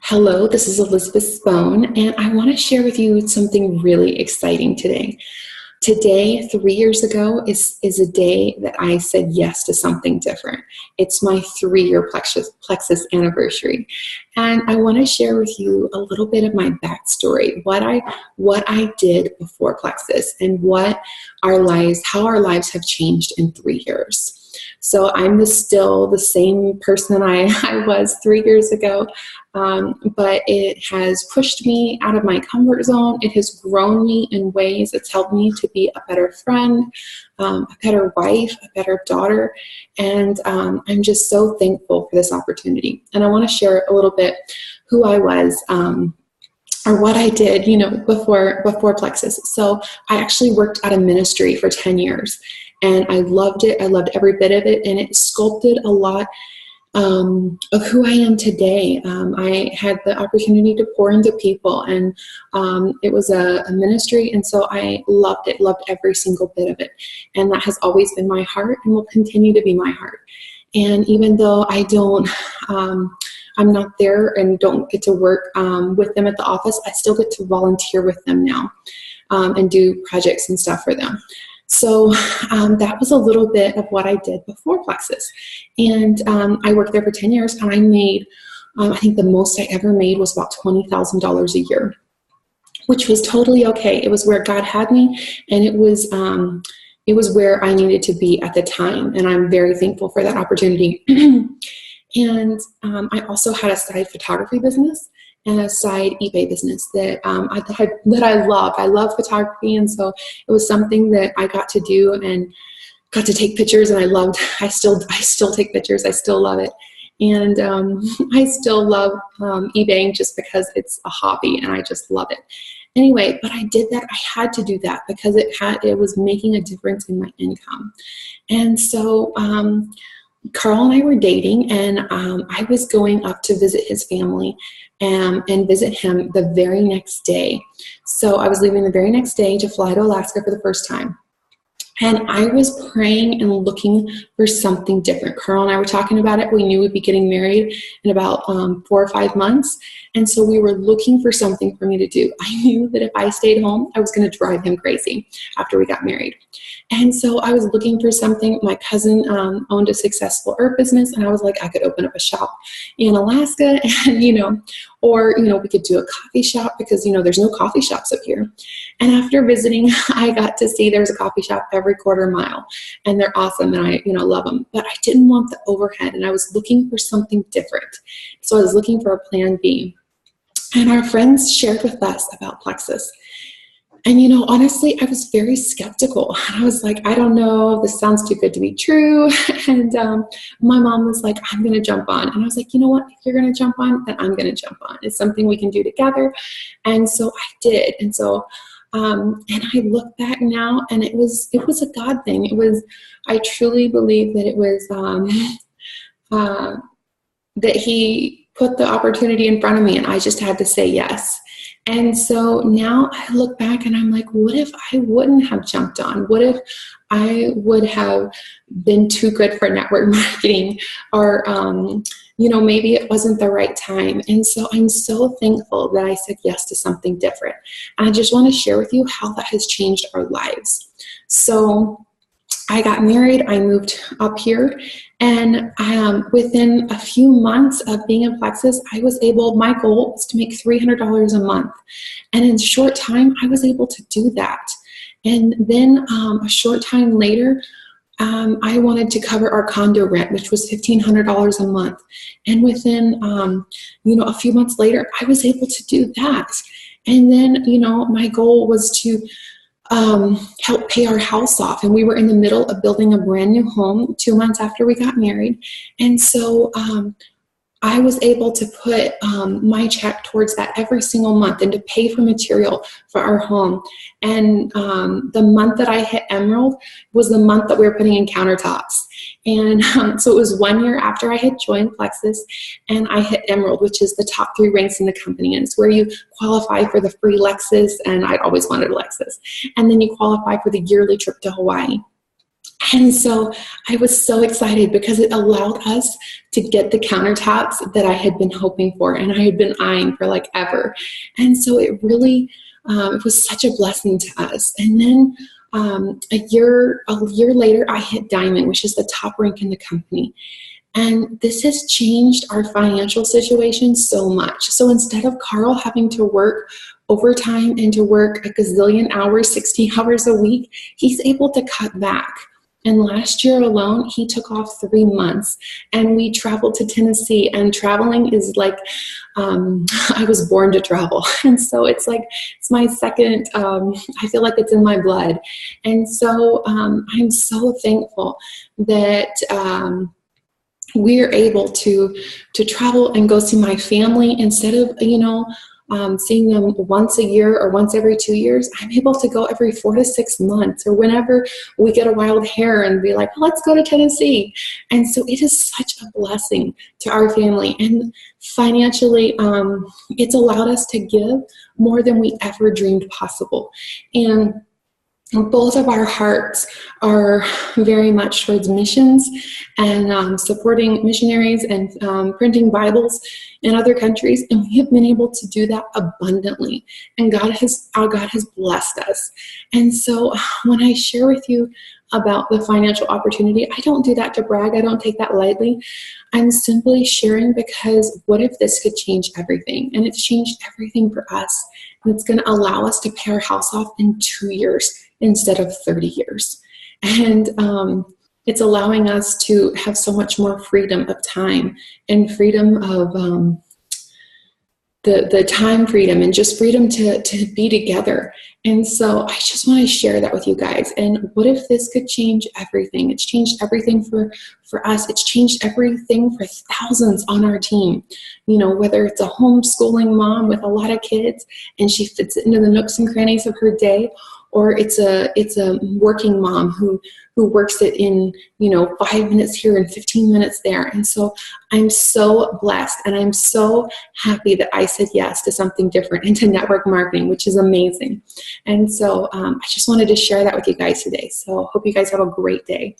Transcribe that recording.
Hello, this is Elizabeth Spone, and I want to share with you something really exciting today. Today, 3 years ago, is a day that I said yes to something different. It's my 3-year Plexus anniversary. And I want to share with you a little bit of my backstory, what I did before Plexus, and how our lives have changed in 3 years. So I'm still the same person I was 3 years ago, but it has pushed me out of my comfort zone. It has grown me in ways. It's helped me to be a better friend, a better wife, a better daughter, and I'm just so thankful for this opportunity. And I want to share a little bit who I was, or what I did, before Plexus. So I actually worked at a ministry for 10 years. And I loved it. I loved every bit of it. And it sculpted a lot of who I am today. I had the opportunity to pour into people, and it was a ministry. And so I loved it, loved every single bit of it. And that has always been my heart and will continue to be my heart. And even though I'm not there and don't get to work with them at the office, I still get to volunteer with them now and do projects and stuff for them. So that was a little bit of what I did before Plexus. And I worked there for 10 years, and I made, I think the most I ever made was about $20,000 a year, which was totally okay. It was where God had me, and it was where I needed to be at the time. And I'm very thankful for that opportunity. And I also had a side photography business and a side eBay business that I love. I love photography, and so it was something that I got to do and got to take pictures, and I loved. I still take pictures. I still love it, and I still love eBaying just because it's a hobby, and I just love it. Anyway, but I did that. I had to do that because it was making a difference in my income, and so Carl and I were dating, and I was going up to visit his family and visit him the very next day. So I was leaving the very next day to fly to Alaska for the first time. And I was praying and looking for something different. Carl and I were talking about it. We knew we'd be getting married in about 4 or 5 months. And so we were looking for something for me to do. I knew that if I stayed home, I was going to drive him crazy after we got married. And so I was looking for something. My cousin owned a successful herb business, and I was like, I could open up a shop in Alaska, and, or we could do a coffee shop because, there's no coffee shops up here. And after visiting, I got to see there's a coffee shop every quarter mile, and they're awesome, and I, love them. But I didn't want the overhead, and I was looking for something different. So I was looking for a plan B. And our friends shared with us about Plexus. And, honestly, I was very skeptical. I was like, I don't know, this sounds too good to be true. And my mom was like, I'm going to jump on. And I was like, you know what? If you're going to jump on, then I'm going to jump on. It's something we can do together. And so I did. And so, and I look back now, and it was a God thing. I truly believe that it was, that He put the opportunity in front of me, and I just had to say yes. And so now I look back and I'm like, what if I wouldn't have jumped on? What if I would have been too good for network marketing, or, maybe it wasn't the right time. And so I'm so thankful that I said yes to something different. And I just want to share with you how that has changed our lives. So I got married, I moved up here, and within a few months of being in Plexus, my goal was to make $300 a month. And in a short time, I was able to do that. And then a short time later, I wanted to cover our condo rent, which was $1,500 a month. And within, a few months later, I was able to do that. And then, my goal was to help pay our house off. And we were in the middle of building a brand new home 2 months after we got married. And so I was able to put my check towards that every single month and to pay for material for our home. And the month that I hit Emerald was the month that we were putting in countertops. And so it was 1 year after I had joined Plexus, and I hit Emerald, which is the top 3 ranks in the company. And it's where you qualify for the free Lexus, and I'd always wanted a Lexus. And then you qualify for the yearly trip to Hawaii. And so I was so excited because it allowed us to get the countertops that I had been hoping for and I had been eyeing for like ever. And so it really, it was such a blessing to us. And then a year later, I hit Diamond, which is the top rank in the company. And this has changed our financial situation so much. So instead of Carl having to work overtime and to work a gazillion hours, 60 hours a week, he's able to cut back. And last year alone, he took off 3 months and we traveled to Tennessee, and traveling is like, I was born to travel. And so it's like, it's my second, I feel like it's in my blood. And so I'm so thankful that we're able to travel and go see my family instead of, seeing them once a year or once every 2 years. I'm able to go every 4 to 6 months, or whenever we get a wild hair and be like, let's go to Tennessee. And so it is such a blessing to our family. And financially, it's allowed us to give more than we ever dreamed possible. And both of our hearts are very much towards missions and supporting missionaries and printing Bibles in other countries, and we have been able to do that abundantly. And our God has blessed us. And so when I share with you about the financial opportunity, I don't do that to brag. I don't take that lightly. I'm simply sharing because what if this could change everything? And it's changed everything for us. And it's going to allow us to pay our house off in 2 years instead of 30 years. And it's allowing us to have so much more freedom of time and freedom of the time freedom and just freedom to be together. And so I just want to share that with you guys. And what if this could change everything? It's changed everything for us. It's changed everything for thousands on our team. Whether it's a homeschooling mom with a lot of kids and she fits it into the nooks and crannies of her day, or it's a working mom who works it in 5 minutes here and 15 minutes there. And so I'm so blessed, and I'm so happy that I said yes to something different, into network marketing, which is amazing. And so I just wanted to share that with you guys today. So hope you guys have a great day.